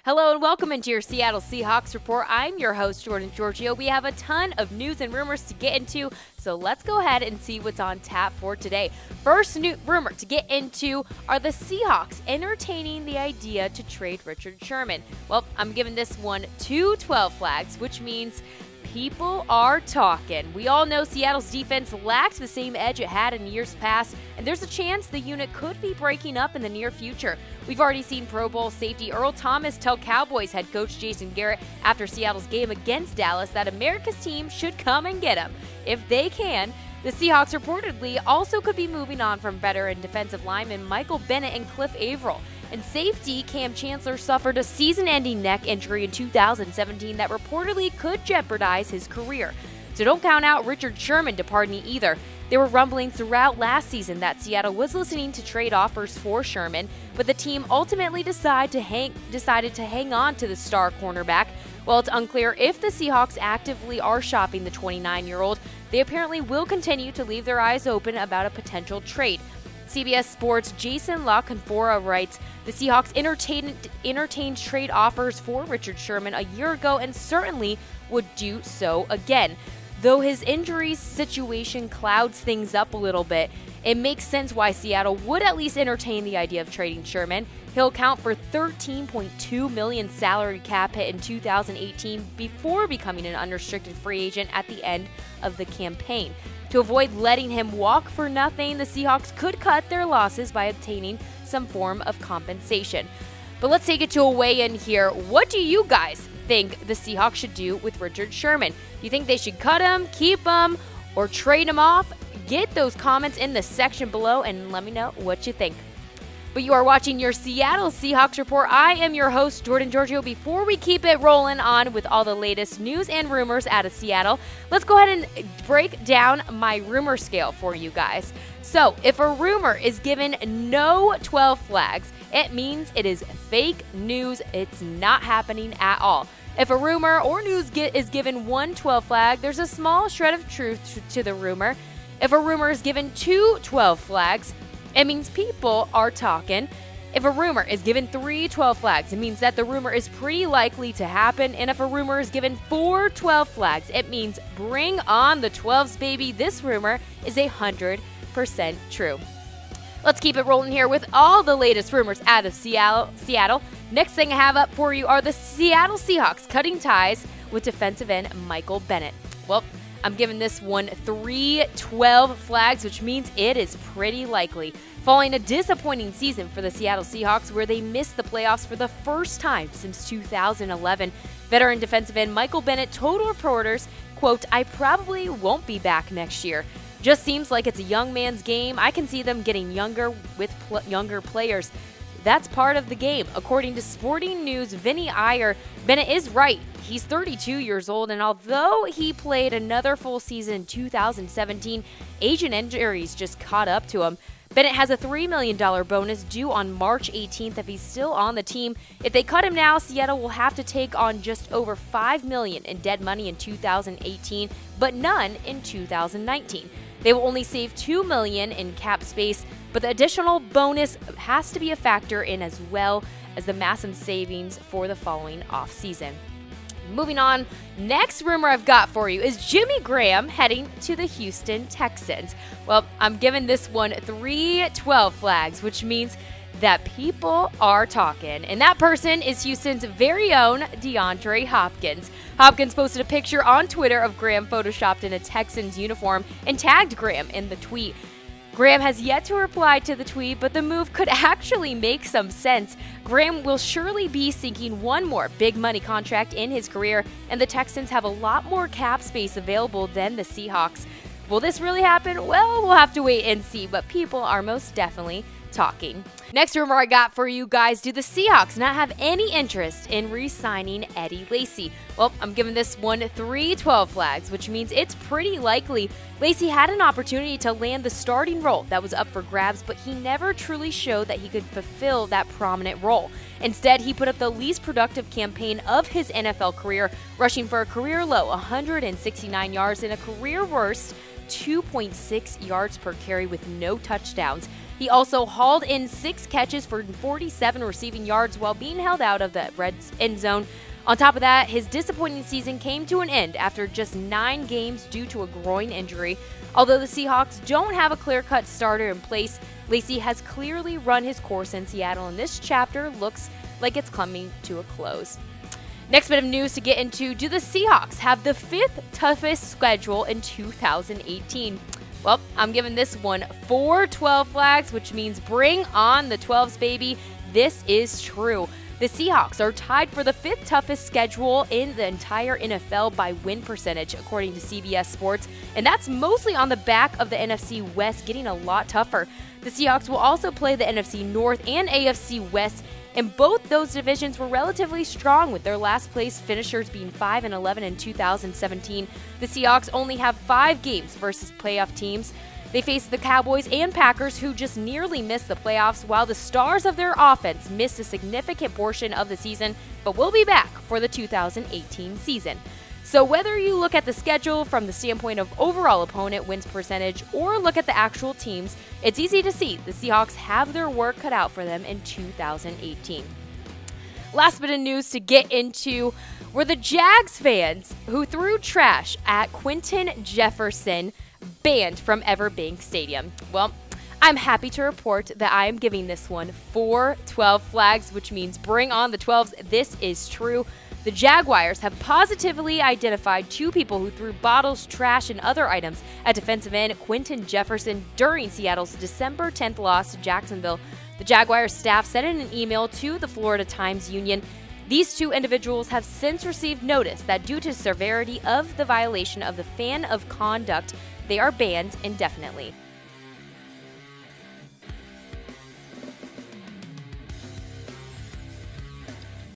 Hello and welcome into your Seattle Seahawks Report. I'm your host, Jordan Giorgio. We have a ton of news and rumors to get into, so let's go ahead and see what's on tap for today. First new rumor to get into are the Seahawks entertaining the idea to trade Richard Sherman. Well, I'm giving this one 2-12 flags, which means people are talking. We all know Seattle's defense lacked the same edge it had in years past, and there's a chance the unit could be breaking up in the near future. We've already seen Pro Bowl safety Earl Thomas tell Cowboys head coach Jason Garrett after Seattle's game against Dallas that America's team should come and get him. If they can, the Seahawks reportedly also could be moving on from veteran defensive lineman Michael Bennett and Cliff Averill. And safety Cam Chancellor suffered a season-ending neck injury in 2017 that reportedly could jeopardize his career. So don't count out Richard Sherman departing either. There were rumblings throughout last season that Seattle was listening to trade offers for Sherman, but the team ultimately decided to hang on to the star cornerback. While it's unclear if the Seahawks actively are shopping the 29-year-old, they apparently will continue to leave their eyes open about a potential trade. CBS Sports' Jason La Canfora writes, the Seahawks entertained trade offers for Richard Sherman a year ago and certainly would do so again. Though his injury situation clouds things up a little bit, it makes sense why Seattle would at least entertain the idea of trading Sherman. He'll account for $13.2 million salary cap hit in 2018 before becoming an unrestricted free agent at the end of the campaign. To avoid letting him walk for nothing, the Seahawks could cut their losses by obtaining some form of compensation. But let's take it to a weigh-in here. What do you guys think the Seahawks should do with Richard Sherman? Do you think they should cut him, keep him, or trade him off? Get those comments in the section below and let me know what you think. But you are watching your Seattle Seahawks Report. I am your host, Jordan Giorgio. Before we keep it rolling on with all the latest news and rumors out of Seattle, let's go ahead and break down my rumor scale for you guys. So, if a rumor is given no 12 flags, it means it is fake news. It's not happening at all. If a rumor or news is given 12 flag, there's a small shred of truth to the rumor. If a rumor is given 12 flags, it means people are talking. If a rumor is given 12 flags, it means that the rumor is pretty likely to happen. And if a rumor is given 12 flags, it means bring on the 12s, baby. This rumor is 100% true. Let's keep it rolling here with all the latest rumors out of Seattle. Next thing I have up for you are the Seattle Seahawks cutting ties with defensive end Michael Bennett. Well, I'm giving this one 12 flags, which means it is pretty likely. Following a disappointing season for the Seattle Seahawks where they missed the playoffs for the first time since 2011, veteran defensive end Michael Bennett told reporters, quote, "I probably won't be back next year. Just seems like it's a young man's game. I can see them getting younger with younger players. That's part of the game." According to Sporting News' Vinny Iyer, Bennett is right. He's 32 years old, and although he played another full season in 2017, age and injuries just caught up to him. Bennett has a $3 million bonus due on March 18th if he's still on the team. If they cut him now, Seattle will have to take on just over $5 million in dead money in 2018, but none in 2019. They will only save $2 million in cap space, but the additional bonus has to be a factor in as well as the massive savings for the following offseason. Moving on, next rumor I've got for you is Jimmy Graham heading to the Houston Texans. Well, I'm giving this one 12 flags, which means that people are talking. And that person is Houston's very own DeAndre Hopkins. Hopkins posted a picture on Twitter of Graham photoshopped in a Texans uniform and tagged Graham in the tweet. Graham has yet to reply to the tweet, but the move could actually make some sense. Graham will surely be seeking one more big money contract in his career, and the Texans have a lot more cap space available than the Seahawks. Will this really happen? Well, we'll have to wait and see, but people are most definitely talking. Next rumor I got for you guys, do the Seahawks not have any interest in re-signing Eddie Lacy? Well, I'm giving this one 12 flags, which means it's pretty likely. Lacy had an opportunity to land the starting role that was up for grabs, but he never truly showed that he could fulfill that prominent role. Instead, he put up the least productive campaign of his NFL career, rushing for a career low 169 yards and a career worst 2.6 yards per carry with no touchdowns. He also hauled in 6 catches for 47 receiving yards while being held out of the Reds' end zone. On top of that, his disappointing season came to an end after just 9 games due to a groin injury. Although the Seahawks don't have a clear-cut starter in place, Lacy has clearly run his course in Seattle, and this chapter looks like it's coming to a close. Next bit of news to get into, do the Seahawks have the 5th toughest schedule in 2018? Well, I'm giving this one 4 12 flags, which means bring on the 12s, baby. This is true. The Seahawks are tied for the 5th toughest schedule in the entire NFL by win percentage, according to CBS Sports, and that's mostly on the back of the NFC West getting a lot tougher. The Seahawks will also play the NFC North and AFC West, and both those divisions were relatively strong, with their last place finishers being 5-11 in 2017. The Seahawks only have 5 games versus playoff teams. They face the Cowboys and Packers, who just nearly missed the playoffs, while the stars of their offense missed a significant portion of the season, but will be back for the 2018 season. So whether you look at the schedule from the standpoint of overall opponent wins percentage or look at the actual teams, it's easy to see the Seahawks have their work cut out for them in 2018. Last bit of news to get into were the Jags fans who threw trash at Quinton Jefferson banned from Everbank Stadium. Well, I'm happy to report that I am giving this one 4 12 flags, which means bring on the 12s. This is true. The Jaguars have positively identified 2 people who threw bottles, trash, and other items at defensive end Quinton Jefferson during Seattle's December 10th loss to Jacksonville. The Jaguars staff sent in an email to the Florida Times-Union. These 2 individuals have since received notice that due to severity of the violation of the fan of conduct, they are banned indefinitely.